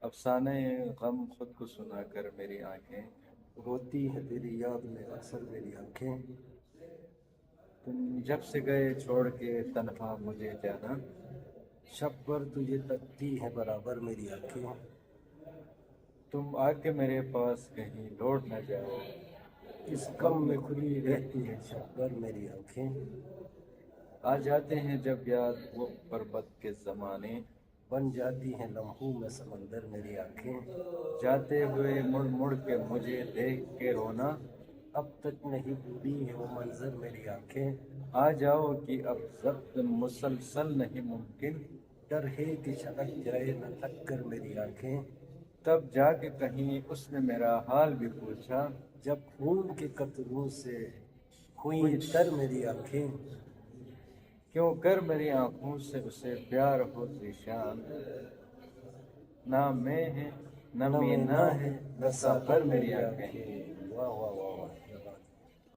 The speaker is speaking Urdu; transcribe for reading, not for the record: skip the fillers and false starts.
افسانے غم خود کو سنا کر میری آنکھیں روتی ہے تیری یاد میں اکثر میری آنکھیں۔ تم جب سے گئے چھوڑ کے تنہا مجھے جانا شب پر تجھے تکتی ہے برابر میری آنکھیں۔ تم آ کے میرے پاس کہیں لوٹ نہ جاؤ اس غم میں کھلی رہتی ہے شب بھر میری آنکھیں۔ آ جاتے ہیں جب یاد وہ بربد کے زمانے بن جاتی ہیں لمحوں میں سمندر میری آنکھیں۔ جاتے ہوئے مڑ مڑ کے مجھے دیکھ کے رونا اب تک نہیں بھولی ہے وہ منظر میری آنکھیں۔ آ جاؤ کہ اب ضبط مسلسل نہیں ممکن ڈر ہے کہ چھلک جائے نہ تھک کر میری آنکھیں۔ تب جا کے کہیں اس نے میرا حال بھی پوچھا جب خون کے قطروں سے ہوئی تر میری آنکھیں۔ کیوں کر میری آنکھوں سے اسے پیار ہو ذیشان نہ میں ہے نہ نہ میں مینا نہ ہے ہے نہ نہ سفر سفر میری میری آنکھیں آنکھیں۔ واہ واہ واہ واہ، کیا بات ہے۔